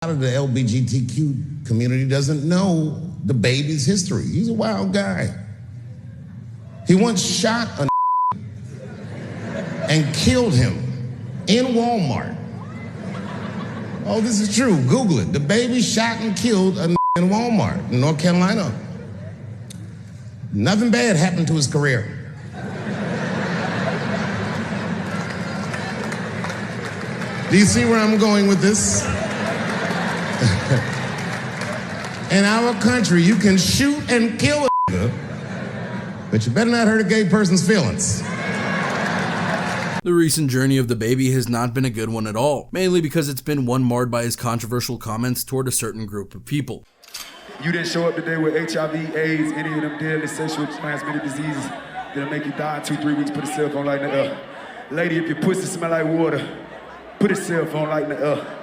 A lot of the LGBTQ community doesn't know DaBaby's history. He's a wild guy. He once shot a and killed him in Walmart. Oh, this is true. Google it. DaBaby shot and killed a in Walmart in North Carolina. Nothing bad happened to his career. Do you see where I'm going with this? In our country, you can shoot and kill a but you better not hurt a gay person's feelings. The recent journey of DaBaby has not been a good one at all, mainly because it's been one marred by his controversial comments toward a certain group of people. You didn't show up today with HIV, AIDS, any of them deadly sexually transmitted diseases that'll make you die in 2-3 weeks. Put a cell phone light in the air. Lady, if your pussy smell like water, put a cell phone light in the air.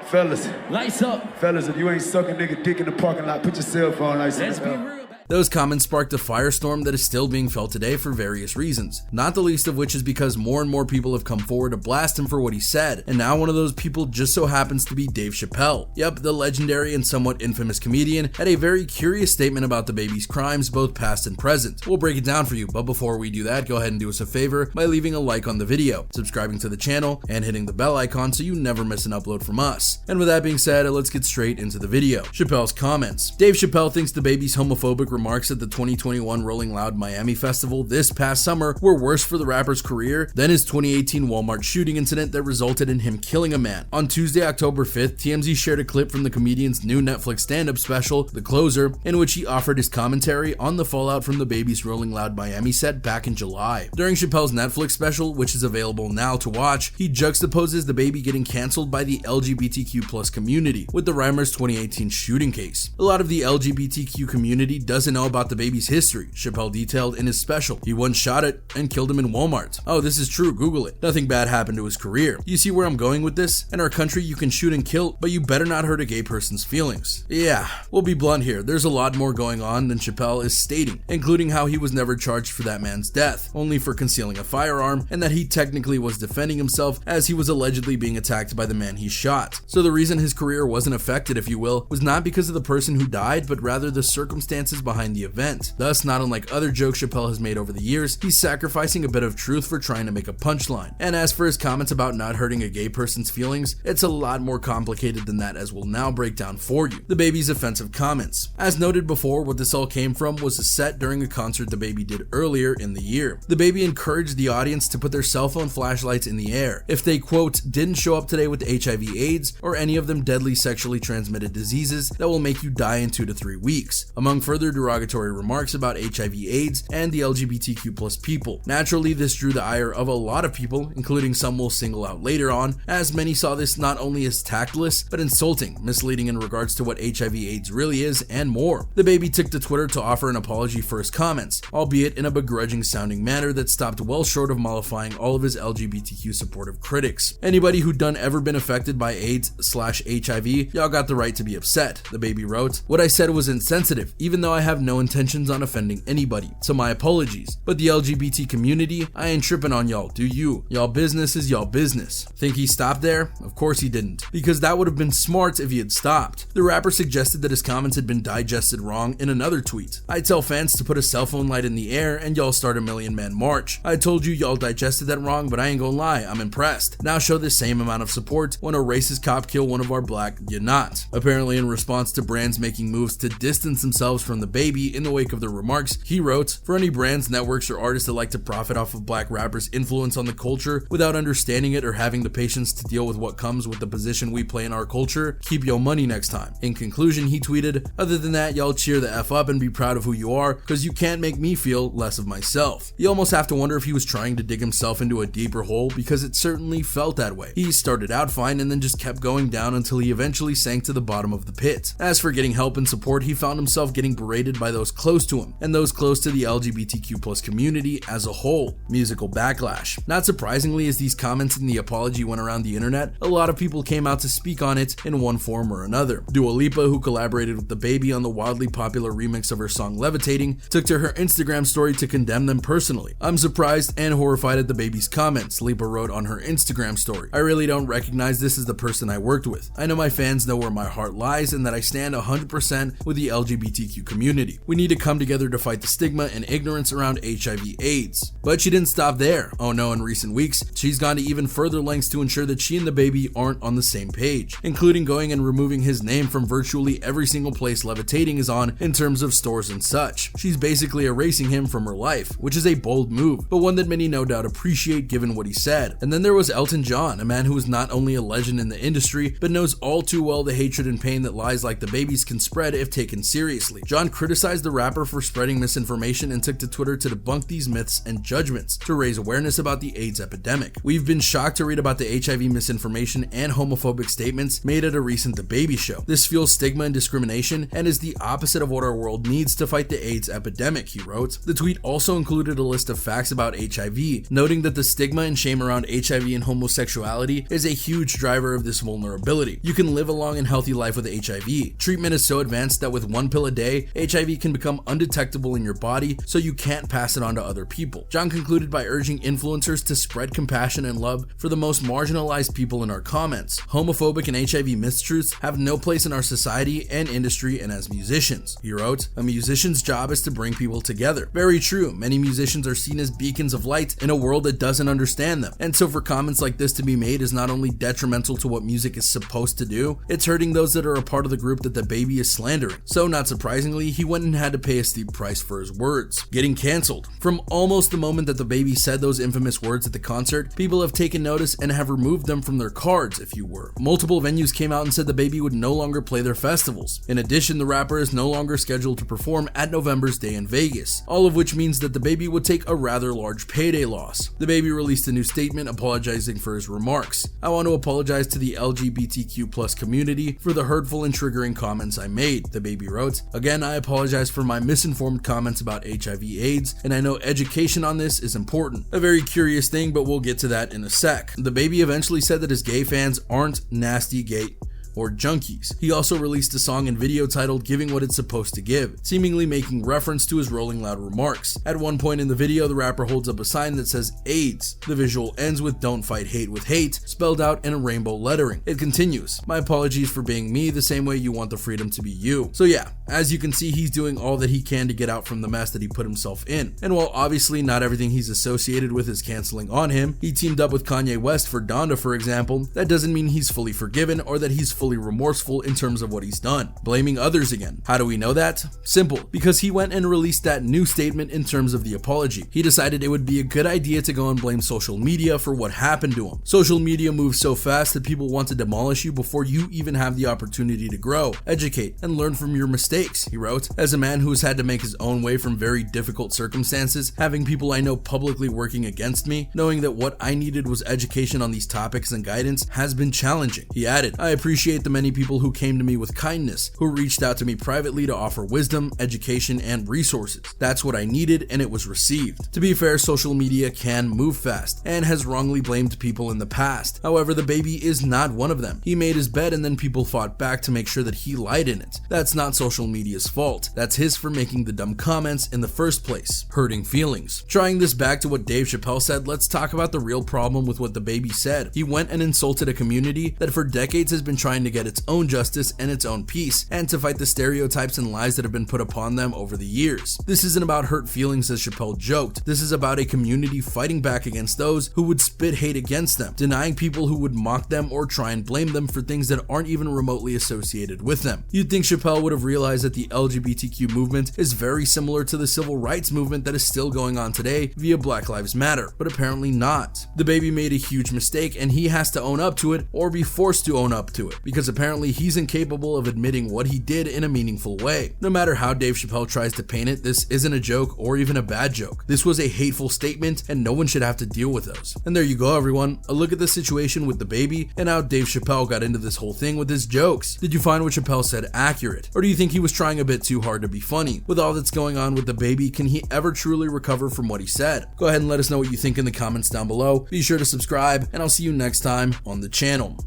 Fellas. Lights up. Fellas, if you ain't sucking nigga dick in the parking lot, put your cell phone lights in the air. Those comments sparked a firestorm that is still being felt today for various reasons, not the least of which is because more and more people have come forward to blast him for what he said, and now one of those people just so happens to be Dave Chappelle. Yep, the legendary and somewhat infamous comedian had a very curious statement about DaBaby's crimes, both past and present. We'll break it down for you, but before we do that, go ahead and do us a favor by leaving a like on the video, subscribing to the channel, and hitting the bell icon so you never miss an upload from us. And with that being said, let's get straight into the video. Chappelle's comments. Dave Chappelle thinks DaBaby's homophobic remarks at the 2021 Rolling Loud Miami Festival this past summer were worse for the rapper's career than his 2018 Walmart shooting incident that resulted in him killing a man. On Tuesday, October 5th, TMZ shared a clip from the comedian's new Netflix stand-up special, The Closer, in which he offered his commentary on the fallout from DaBaby's Rolling Loud Miami set back in July. During Chappelle's Netflix special, which is available now to watch, he juxtaposes DaBaby getting canceled by the LGBTQ+ community with the Reimer's 2018 shooting case. A lot of the LGBTQ community doesn't know about DaBaby's history, Chappelle detailed in his special. He once shot it and killed him in Walmart. Oh, this is true, Google it. Nothing bad happened to his career. You see where I'm going with this? In our country, you can shoot and kill, but you better not hurt a gay person's feelings. Yeah, we'll be blunt here. There's a lot more going on than Chappelle is stating, including how he was never charged for that man's death, only for concealing a firearm, and that he technically was defending himself as he was allegedly being attacked by the man he shot. So the reason his career wasn't affected, if you will, was not because of the person who died, but rather the circumstances behind the event. Thus, not unlike other jokes Chappelle has made over the years, he's sacrificing a bit of truth for trying to make a punchline. And as for his comments about not hurting a gay person's feelings, it's a lot more complicated than that, as we'll now break down for you. DaBaby's offensive comments. As noted before, what this all came from was a set during a concert DaBaby did earlier in the year. DaBaby encouraged the audience to put their cell phone flashlights in the air if they, quote, didn't show up today with HIV/AIDS or any of them deadly sexually transmitted diseases that will make you die in 2 to 3 weeks, among further derogatory remarks about HIV/AIDS and the LGBTQ+ people. Naturally, this drew the ire of a lot of people, including some we'll single out later on, as many saw this not only as tactless, but insulting, misleading in regards to what HIV/AIDS really is, and more. DaBaby took to Twitter to offer an apology for his comments, albeit in a begrudging sounding manner that stopped well short of mollifying all of his LGBTQ supportive critics. Anybody who done ever been affected by AIDS/HIV, y'all got the right to be upset, DaBaby wrote. What I said was insensitive, even though I have no intentions on offending anybody, so my apologies. But the LGBT community, I ain't tripping on y'all, do you? Y'all business is y'all business. Think he stopped there? Of course he didn't, because that would have been smart if he had stopped. The rapper suggested that his comments had been digested wrong in another tweet. I tell fans to put a cell phone light in the air and y'all start a million-man march. I told you y'all digested that wrong, but I ain't gonna lie, I'm impressed. Now show the same amount of support when a racist cop kill one of our black, you not. Apparently in response to brands making moves to distance themselves from DaBaby in the wake of the remarks, he wrote, for any brands, networks, or artists that like to profit off of black rappers' influence on the culture without understanding it or having the patience to deal with what comes with the position we play in our culture, keep your money next time. In conclusion, he tweeted, other than that, y'all cheer the F up and be proud of who you are, cause you can't make me feel less of myself. You almost have to wonder if he was trying to dig himself into a deeper hole, because it certainly felt that way. He started out fine and then just kept going down until he eventually sank to the bottom of the pit. As for getting help and support, he found himself getting berated hated by those close to him and those close to the LGBTQ+ community as a whole. Musical backlash. Not surprisingly, as these comments in the apology went around the internet, a lot of people came out to speak on it in one form or another. Dua Lipa, who collaborated with DaBaby on the wildly popular remix of her song Levitating, took to her Instagram story to condemn them personally. "I'm surprised and horrified at DaBaby's comments," Lipa wrote on her Instagram story. "I really don't recognize this as the person I worked with. I know my fans know where my heart lies and that I stand 100% with the LGBTQ community. We need to come together to fight the stigma and ignorance around HIV/AIDS." But she didn't stop there. Oh no, in recent weeks, she's gone to even further lengths to ensure that she and DaBaby aren't on the same page, including going and removing his name from virtually every single place Levitating is on in terms of stores and such. She's basically erasing him from her life, which is a bold move, but one that many no doubt appreciate given what he said. And then there was Elton John, a man who is not only a legend in the industry, but knows all too well the hatred and pain that lies like DaBaby's can spread if taken seriously. John criticized the rapper for spreading misinformation and took to Twitter to debunk these myths and judgments to raise awareness about the AIDS epidemic. We've been shocked to read about the HIV misinformation and homophobic statements made at a recent DaBaby show. This fuels stigma and discrimination and is the opposite of what our world needs to fight the AIDS epidemic, he wrote. The tweet also included a list of facts about HIV, noting that the stigma and shame around HIV and homosexuality is a huge driver of this vulnerability. You can live a long and healthy life with HIV. Treatment is so advanced that with one pill a day, HIV can become undetectable in your body, so you can't pass it on to other people. John concluded by urging influencers to spread compassion and love for the most marginalized people in our comments. Homophobic and HIV mistruths have no place in our society and industry and as musicians, he wrote. A musician's job is to bring people together. Very true, many musicians are seen as beacons of light in a world that doesn't understand them. And so for comments like this to be made is not only detrimental to what music is supposed to do, it's hurting those that are a part of the group that DaBaby is slandering. So not surprisingly, he went and had to pay a steep price for his words. Getting cancelled. From almost the moment that DaBaby said those infamous words at the concert, people have taken notice and have removed them from their cards, if you were. Multiple venues came out and said DaBaby would no longer play their festivals. In addition, the rapper is no longer scheduled to perform at November's Day in Vegas, all of which means that DaBaby would take a rather large payday loss. DaBaby released a new statement apologizing for his remarks. "I want to apologize to the LGBTQ+ community for the hurtful and triggering comments I made," DaBaby wrote. "Again, I apologize for my misinformed comments about HIV/AIDS, and I know education on this is important." A very curious thing, but we'll get to that in a sec. DaBaby eventually said that his gay fans aren't nasty gay or junkies. He also released a song and video titled "Giving What It's Supposed to Give," seemingly making reference to his Rolling Loud remarks. At one point in the video, the rapper holds up a sign that says AIDS. The visual ends with "Don't fight hate with hate" spelled out in a rainbow lettering. It continues, "My apologies for being me the same way you want the freedom to be you." So yeah, as you can see, he's doing all that he can to get out from the mess that he put himself in. And while obviously not everything he's associated with is canceling on him, he teamed up with Kanye West for Donda, for example, that doesn't mean he's fully forgiven or that he's fully remorseful in terms of what he's done. Blaming others again. How do we know that? Simple, because he went and released that new statement in terms of the apology. He decided it would be a good idea to go and blame social media for what happened to him. Social media moves so fast that people want to demolish you before you even have the opportunity to grow, educate, and learn from your mistakes, he wrote. As a man who's had to make his own way from very difficult circumstances, having people I know publicly working against me, knowing that what I needed was education on these topics and guidance has been challenging. He added, "I appreciate the many people who came to me with kindness, who reached out to me privately to offer wisdom, education, and resources. That's what I needed, and it was received." To be fair, social media can move fast, and has wrongly blamed people in the past. However, DaBaby is not one of them. He made his bed and then people fought back to make sure that he lied in it. That's not social media's fault. That's his for making the dumb comments in the first place. Hurting feelings. Trying this back to what Dave Chappelle said, let's talk about the real problem with what DaBaby said. He went and insulted a community that for decades has been trying to get its own justice and its own peace, and to fight the stereotypes and lies that have been put upon them over the years. This isn't about hurt feelings, as Chappelle joked. This is about a community fighting back against those who would spit hate against them, denying people who would mock them or try and blame them for things that aren't even remotely associated with them. You'd think Chappelle would have realized that the LGBTQ movement is very similar to the civil rights movement that is still going on today via Black Lives Matter, but apparently not. DaBaby made a huge mistake, and he has to own up to it or be forced to own up to it, because apparently he's incapable of admitting what he did in a meaningful way. No matter how Dave Chappelle tries to paint it, this isn't a joke or even a bad joke. This was a hateful statement and no one should have to deal with those. And there you go everyone, a look at the situation with DaBaby and how Dave Chappelle got into this whole thing with his jokes. Did you find what Chappelle said accurate? Or do you think he was trying a bit too hard to be funny? With all that's going on with DaBaby, can he ever truly recover from what he said? Go ahead and let us know what you think in the comments down below. Be sure to subscribe and I'll see you next time on the channel.